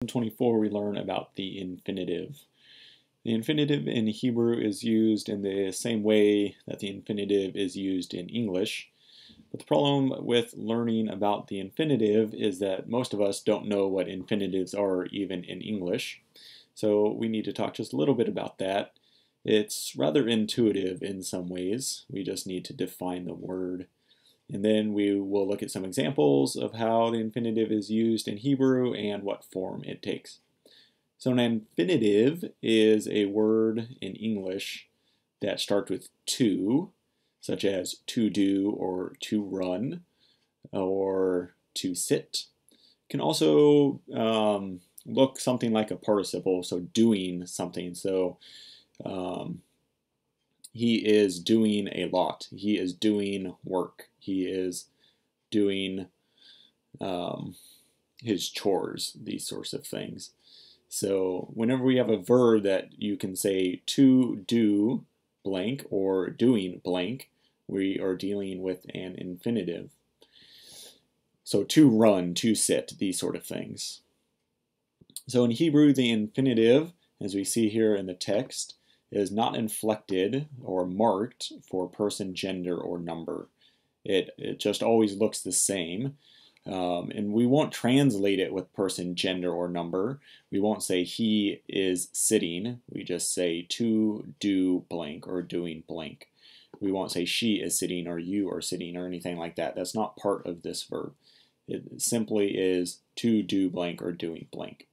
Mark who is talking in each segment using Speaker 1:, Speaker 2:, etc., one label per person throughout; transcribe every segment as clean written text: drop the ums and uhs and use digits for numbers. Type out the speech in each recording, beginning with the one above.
Speaker 1: Lesson 24, we learn about the infinitive. The infinitive in Hebrew is used in the same way that the infinitive is used in English. But the problem with learning about the infinitive is that most of us don't know what infinitives are even in English. So we need to talk just a little bit about that. It's rather intuitive in some ways. We just need to define the word. And then we will look at some examples of how the infinitive is used in Hebrew and what form it takes. So an infinitive is a word in English that starts with to, such as to do or to run or to sit. It can also look something like a participle, so doing something. So he is doing a lot. He is doing work. He is doing his chores, these sorts of things. So whenever we have a verb that you can say to do blank or doing blank, we are dealing with an infinitive. So to run, to sit, these sort of things. So in Hebrew, the infinitive, as we see here in the text, is not inflected or marked for person, gender, or number. It just always looks the same. And we won't translate it with person, gender, or number. We won't say he is sitting. We just say to do blank or doing blank. We won't say she is sitting or you are sitting or anything like that. That's not part of this verb. It simply is to do blank or doing blank.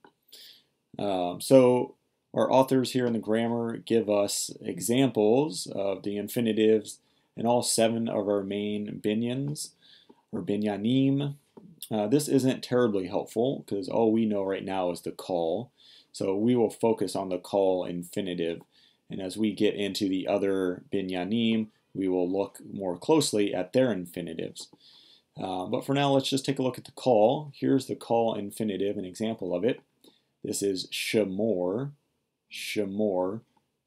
Speaker 1: So our authors here in the grammar give us examples of the infinitives in all 7 of our main binyans or binyanim. This isn't terribly helpful because all we know right now is the call. So we will focus on the call infinitive. And as we get into the other binyanim, we will look more closely at their infinitives. But for now, let's just take a look at the call. Here's the call infinitive, an example of it. This is shamor, shamor,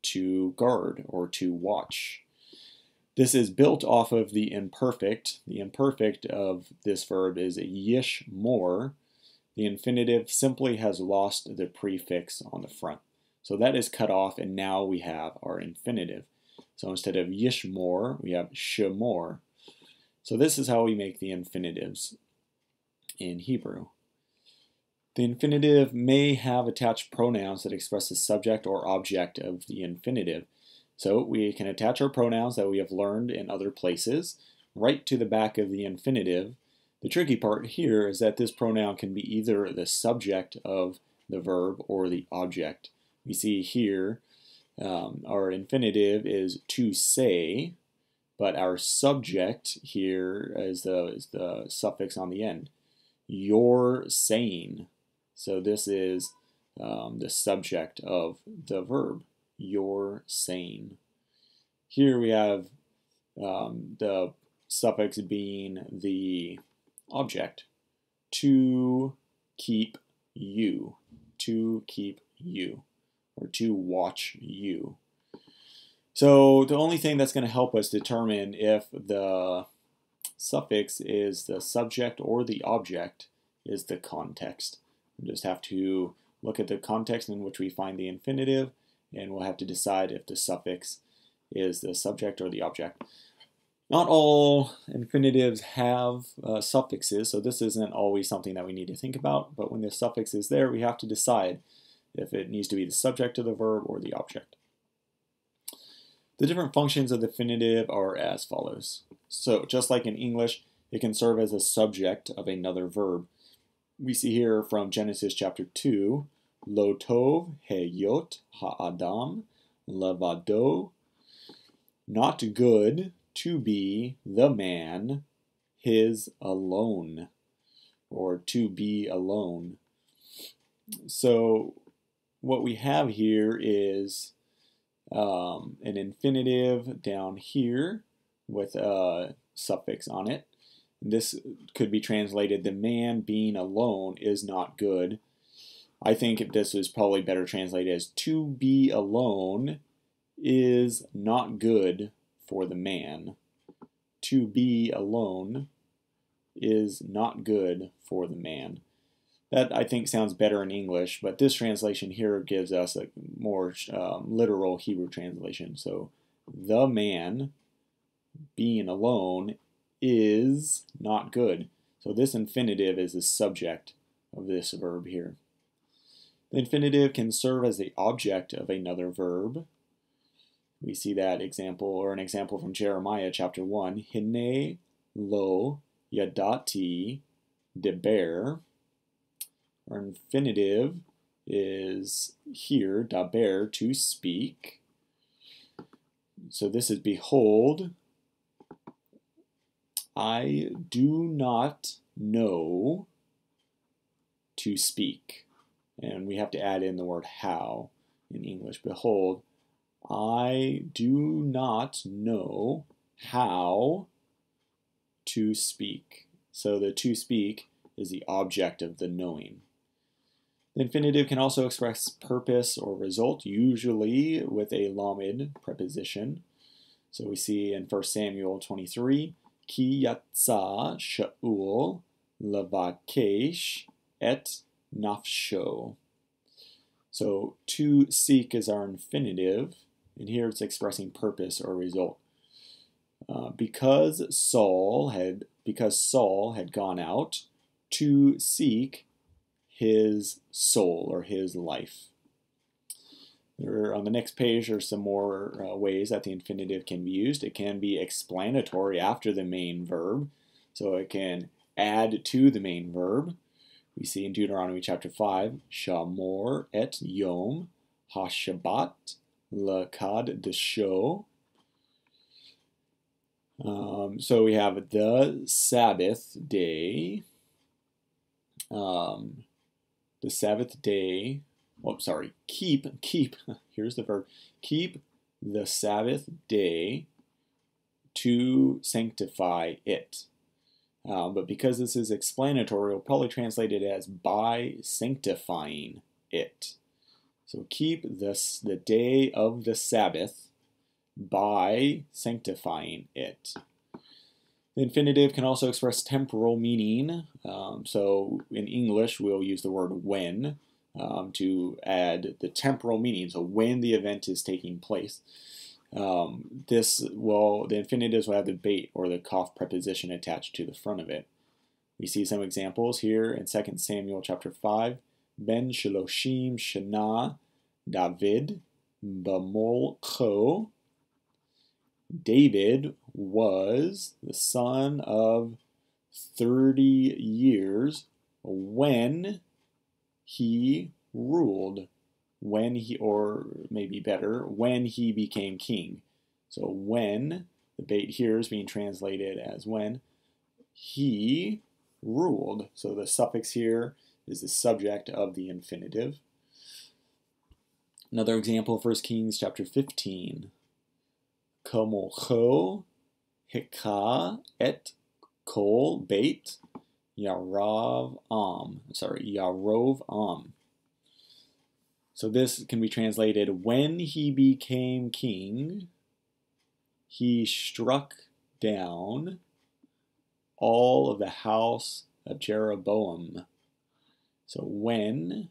Speaker 1: to guard or to watch. This is built off of the imperfect. The imperfect of this verb is yishmor. The infinitive simply has lost the prefix on the front. So that is cut off, and now we have our infinitive. So instead of yishmor, we have shamor. So this is how we make the infinitives in Hebrew. The infinitive may have attached pronouns that express the subject or object of the infinitive. So we can attach our pronouns that we have learned in other places right to the back of the infinitive. The tricky part here is that this pronoun can be either the subject of the verb or the object. We see here our infinitive is to say, but our subject here is the suffix on the end. You're saying. So this is the subject of the verb. You're saying. Here we have the suffix being the object. To keep you. To keep you. Or to watch you. So the only thing that's going to help us determine if the suffix is the subject or the object is the context. We just have to look at the context in which we find the infinitive, and we'll have to decide if the suffix is the subject or the object. Not all infinitives have suffixes, so this isn't always something that we need to think about, but when the suffix is there, we have to decide if it needs to be the subject of the verb or the object. The different functions of the infinitive are as follows. So just like in English, it can serve as a subject of another verb. We see here from Genesis chapter 2, Lo tov heyot ha'adam levado, not good to be the man his alone, or to be alone. So what we have here is an infinitive down here with a suffix on it. This could be translated, the man being alone is not good. I think this is probably better translated as to be alone is not good for the man. To be alone is not good for the man. That, I think, sounds better in English, but this translation here gives us a more literal Hebrew translation. So, the man being alone is not good. So this infinitive is the subject of this verb here. The infinitive can serve as the object of another verb. We see that example, or an example from Jeremiah chapter 1. Hine lo yadati deber. Our infinitive is here, daber, to speak. So this is behold, I do not know to speak. And we have to add in the word how in English. Behold, I do not know how to speak. So the to speak is the object of the knowing. The infinitive can also express purpose or result, usually with a lamed preposition. So we see in 1 Samuel 23, Ki yatsa Shaul lavakesh et nafsho. So to seek is our infinitive, and here it's expressing purpose or result. Because Saul had gone out to seek his soul or his life. On the next page are some more ways that the infinitive can be used. It can be explanatory after the main verb, so it can add to the main verb. We see in Deuteronomy chapter 5, Shamor et Yom HaShabbat Lakad Desho. So we have the Sabbath day. The Sabbath day. Oh, sorry. Keep. Here's the verb. Keep the Sabbath day to sanctify it. But because this is explanatory, we'll probably translate it as by sanctifying it. So keep the day of the Sabbath by sanctifying it. The infinitive can also express temporal meaning. So in English, we'll use the word when to add the temporal meaning, so when the event is taking place. The infinitives will have the bait or the kaf preposition attached to the front of it. We see some examples here in 2 Samuel chapter 5. Ben Shiloshim Shana David Bamolcho. David was the son of 30 years when he ruled, when he became king. So when, the bait here is being translated as when he ruled. So the suffix here is the subject of the infinitive. Another example, 1 Kings chapter 15. Komolcho hika et kol beit Yarov Am. So this can be translated, when he became king, he struck down all of the house of Jeroboam. So when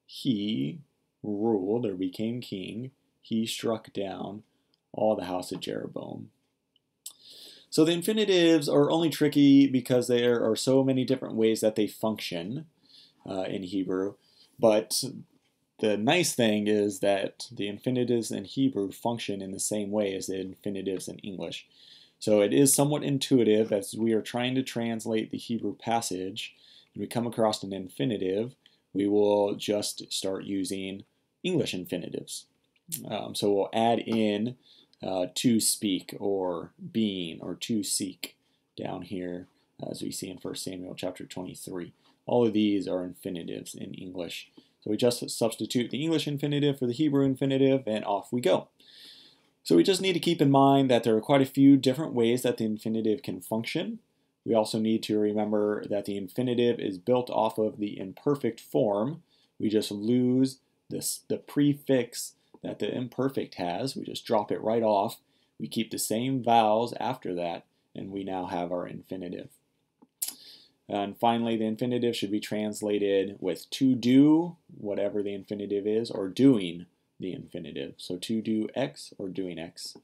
Speaker 1: he ruled or became king, he struck down all the house of Jeroboam. So the infinitives are only tricky because there are so many different ways that they function in Hebrew. But the nice thing is that the infinitives in Hebrew function in the same way as the infinitives in English. So it is somewhat intuitive as we are trying to translate the Hebrew passage and we come across an infinitive, we will just start using English infinitives. So we'll add in to speak or being or to seek down here as we see in 1 Samuel chapter 23. All of these are infinitives in English. So we just substitute the English infinitive for the Hebrew infinitive and off we go. So we just need to keep in mind that there are quite a few different ways that the infinitive can function. We also need to remember that the infinitive is built off of the imperfect form. We just lose the prefix that the imperfect has. We just drop it right off. We keep the same vowels after that, and we now have our infinitive. And finally, the infinitive should be translated with to do, whatever the infinitive is, or doing the infinitive. So to do X or doing X.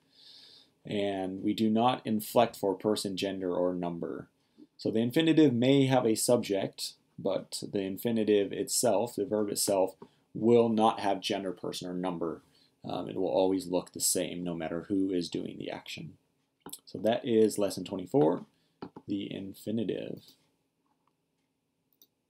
Speaker 1: And we do not inflect for person, gender, or number. So the infinitive may have a subject, but the infinitive itself, the verb itself, will not have gender, person, or number. It will always look the same no matter who is doing the action. So that is lesson 24, the infinitive.